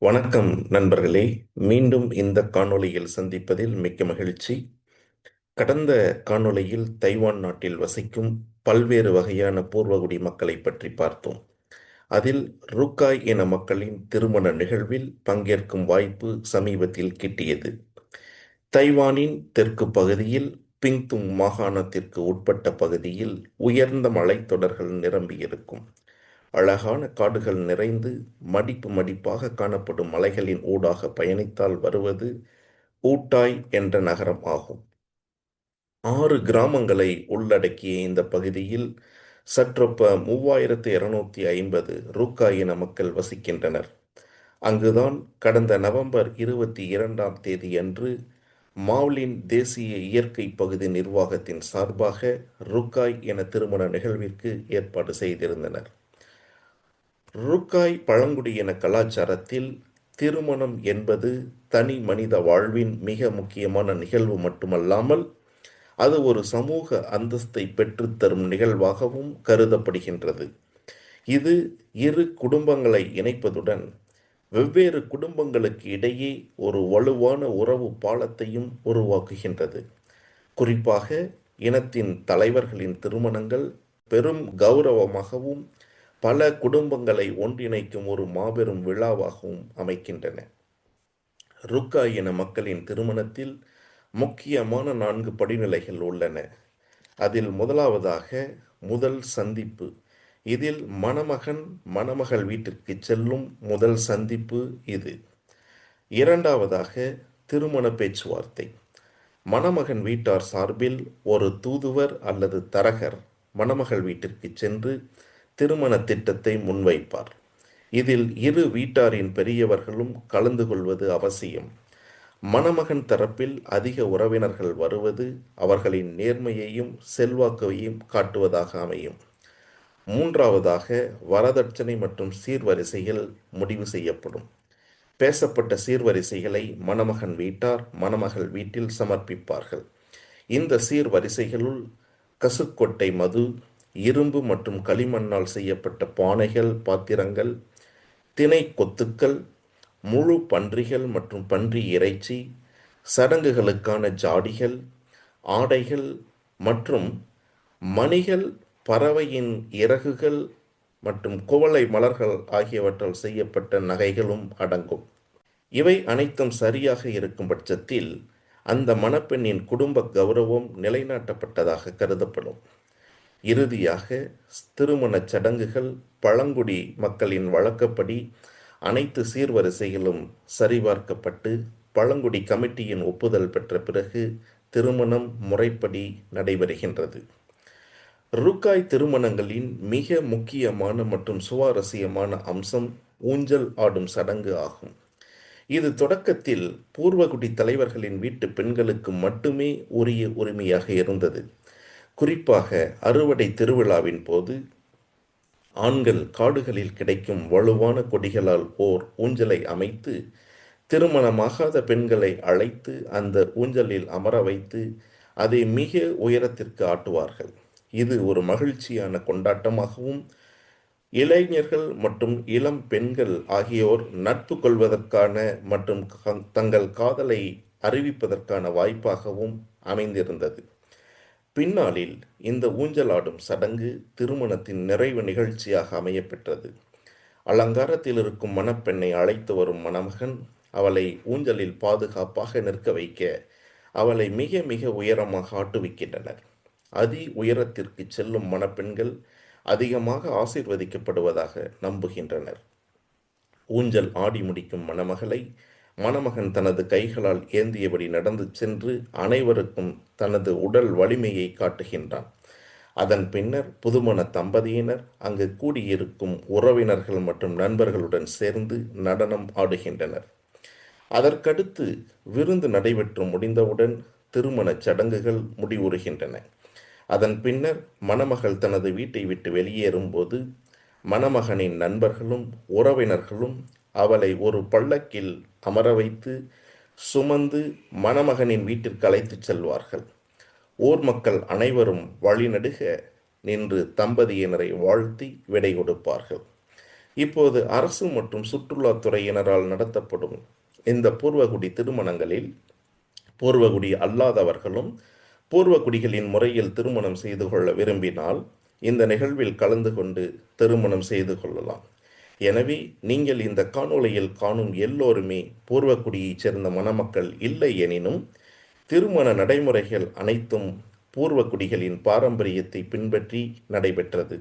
வணக்கம் நண்பர்களே. மீண்டும் இந்த காணொளியில் சந்திப்பதில் மிக்க மகிழ்ச்சி. கடந்த காணொளியில் தைவான் நாட்டில் வசிக்கும் பல்வேறு வகையான பூர்வகுடி மக்களை பற்றி பார்த்தோம். அதில் ருக்காய் இன மக்களின் திருமண நிகழ்வில் பங்கேற்கும் வாய்ப்பு சமீபத்தில் கிட்டியது. தைவானின் தெற்கு பகுதியில் பிங்துங் மாகாணத்திற்கு உட்பட்ட பகுதியில் உயர்ந்த மலைத்தொடர்கள் நிரம்பியிருக்கும். அழகான காடுகள் நிறைந்து மடிப்பு மடிப்பாக காணப்படும் மலைகளின் ஊடாக பயணித்தால் வருவது ஊட்டாய் என்ற நகரம் ஆகும். 6 கிராமங்களை உள்ளடக்கிய இந்த பகுதியில் சற்றொப்ப 3250 ரூக்காய் இன மக்கள் வசிக்கின்றனர். அங்குதான் கடந்த நவம்பர் 22ஆம் தேதியன்று மாவ்லின் தேசிய இயற்கை பகுதி நிர்வாகத்தின் சார்பாக ருக்காய் என திருமண நிகழ்விற்கு ஏற்பாடு செய்திருந்தனர். ருக்காய் பழங்குடியின கலாச்சாரத்தில் திருமணம் என்பது தனி மனித வாழ்வின் மிக முக்கியமான நிகழ்வு மட்டுமல்லாமல் அது ஒரு சமூக அந்தஸ்தை பெற்றுத்தரும் நிகழ்வாகவும் கருதப்படுகின்றது. இது இரு குடும்பங்களை இணைப்பதுடன் வெவ்வேறு குடும்பங்களுக்கு இடையே ஒரு வலுவான உறவு பாலத்தையும் உருவாக்குகின்றது. குறிப்பாக இனத்தின் தலைவர்களின் திருமணங்கள் பெரும் கௌரவமாகவும் பல குடும்பங்களை ஒன்றிணைக்கும் ஒரு மாபெரும் விழாவாகவும் அமைக்கின்றன. ருக்காய் இன மக்களின் திருமணத்தில் முக்கியமான 4 படிநிலைகள் உள்ளன. அதில் முதலாவதாக முதல் சந்திப்பு. இதில் மணமகன் மணமகள் வீட்டிற்கு செல்லும் முதல் சந்திப்பு இது. இரண்டாவதாக திருமண பேச்சுவார்த்தை. மணமகன் வீட்டார் சார்பில் ஒரு தூதுவர் அல்லது தரகர் மணமகள் வீட்டிற்கு சென்று திருமண திட்டத்தை முன்வைப்பார். இதில் இரு வீட்டாரின் பெரியவர்களும் கலந்து கொள்வது அவசியம். மணமகன் தரப்பில் அதிக உறவினர்கள் வருவது அவர்களின் நேர்மையையும் செல்வாக்கையும் காட்டுவதாக அமையும். மூன்றாவதாக வரதட்சணை மற்றும் சீர்வரிசைகள் முடிவு செய்யப்படும். பேசப்பட்ட சீர்வரிசைகளை மணமகன் வீட்டார் மணமகள் வீட்டில் சமர்ப்பிப்பார்கள். இந்த சீர்வரிசைகளுள் கசுக்கொட்டை மது, இரும்பு மற்றும் களிமண்ணால் செய்யப்பட்ட பானைகள், பாத்திரங்கள், திணை கொத்துக்கள், முழு பன்றிகள் மற்றும் பன்றி இறைச்சி, சடங்குகளுக்கான ஜாடிகள், ஆடைகள் மற்றும் மணிகள், பறவையின் இறகுகள் மற்றும் குவளை மலர்கள் ஆகியவற்றால் செய்யப்பட்ட நகைகளும் அடங்கும். இவை அனைத்தும் சரியாக இருக்கும் பட்சத்தில் அந்த மணப்பெண்ணின் குடும்ப கௌரவம் நிலைநாட்டப்பட்டதாக கருதப்படும். இறுதியாக திருமணச் சடங்குகள் பழங்குடி மக்களின் வழக்கப்படி அனைத்து சீர்வரிசைகளும் சரிபார்க்கப்பட்டு பழங்குடி கமிட்டியின் ஒப்புதல் பெற்ற பிறகு திருமணம் முறைப்படி நடைபெறுகின்றது. ருக்காய் திருமணங்களின் மிக முக்கியமான மற்றும் சுவாரஸ்யமான அம்சம் ஊஞ்சல் ஆடும் சடங்கு ஆகும். இது தொடக்கத்தில் பூர்வகுடி தலைவர்களின் வீட்டு பெண்களுக்கு மட்டுமே உரிய உரிமையாக இருந்தது. குறிப்பாக அறுவடை திருவிழாவின் போது ஆண்கள் காடுகளில் கிடைக்கும் வலுவான கொடிகளால் ஓர் ஊஞ்சலை அமைத்து திருமணமாகாத பெண்களை அழைத்து அந்த ஊஞ்சலில் அமர வைத்து அதை மிக உயரத்திற்கு ஆட்டுவார்கள். இது ஒரு மகிழ்ச்சியான கொண்டாட்டமாகவும் இளைஞர்கள் மற்றும் இளம் பெண்கள் ஆகியோர் நட்பு கொள்வதற்கான மற்றும் தங்கள் காதலை அறிவிப்பதற்கான வாய்ப்பாகவும் அமைந்திருந்தது. பின்னாளில் இந்த ஊஞ்சலாடும் சடங்கு திருமணத்தின் நிறைவு நிகழ்ச்சியாக அமையப்பெற்றது. அலங்காரத்தில் இருக்கும் மணப்பெண்ணை அழைத்து வரும் மணமகன் அவளை ஊஞ்சலில் பாதுகாப்பாக நிற்க வைக்க அவளை மிக மிக உயரமாக ஆட்டுவிக்கின்றனர். அதி உயரத்திற்கு செல்லும் மணப்பெண்கள் அதிகமாக ஆசீர்வதிக்கப்படுவதாக நம்புகின்றனர். ஊஞ்சல் ஆடி முடிக்கும் மணமகளை மணமகன் தனது கைகளால் ஏந்தியபடி நடந்து சென்று அனைவருக்கும் தனது உடல் வலிமையை காட்டுகின்றான். அதன் பின்னர் புதுமண தம்பதியினர் அங்கு கூடியிருக்கும் உறவினர்கள் மற்றும் நண்பர்களுடன் சேர்ந்து நடனம் ஆடுகின்றனர். அதற்கடுத்து விருந்து நடைபெற்று முடிந்தவுடன் திருமணச் சடங்குகள் முடிவுறுகின்றன. அதன் பின்னர் மணமகள் தனது வீட்டை விட்டு வெளியேறும்போது மணமகனின் நண்பர்களும் உறவினர்களும் அவளை ஒரு பல்லக்கில் அமர வைத்து சுமந்து மணமகனின் வீட்டிற்கு அழைத்துச் செல்வார்கள். ஊர் மக்கள் அனைவரும் வழிநடுக நின்று தம்பதியினரை வாழ்த்தி விடை கொடுப்பார்கள். இப்போது அரசு மற்றும் சுற்றுலாத்துறையினரால் நடத்தப்படும் இந்த பூர்வகுடி திருமணங்களில் பூர்வகுடி அல்லாதவர்களும் பூர்வகுடிகளின் முறையில் திருமணம் செய்து கொள்ள விரும்பினால் இந்த நிகழ்வில் கலந்து கொண்டு திருமணம் செய்து கொள்ளலாம். எனவே நீங்கள் இந்த காணொளியில் காணும் எல்லோருமே பூர்வகுடியைச் சேர்ந்த மணமக்கள் இல்லை எனினும் திருமண நடைமுறைகள் அனைத்தும் பூர்வகுடிகளின் பாரம்பரியத்தை பின்பற்றி நடைபெற்றது.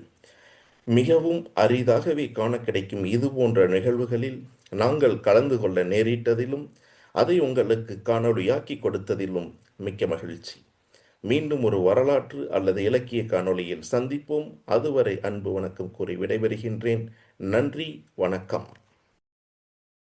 மிகவும் அரிதாகவே காண கிடைக்கும் இது போன்ற நிகழ்வுகளில் நாங்கள் கலந்து கொள்ள நேரிட்டதிலும் அதை உங்களுக்கு காணொளியாக்கி கொடுத்ததிலும் மிக்க மகிழ்ச்சி. மீண்டும் ஒரு வரலாற்று அல்லது இலக்கிய காணொளியில் சந்திப்போம். அதுவரை அன்பு வணக்கம் கூறி விடைபெறுகின்றேன். நன்றி, வணக்கம்.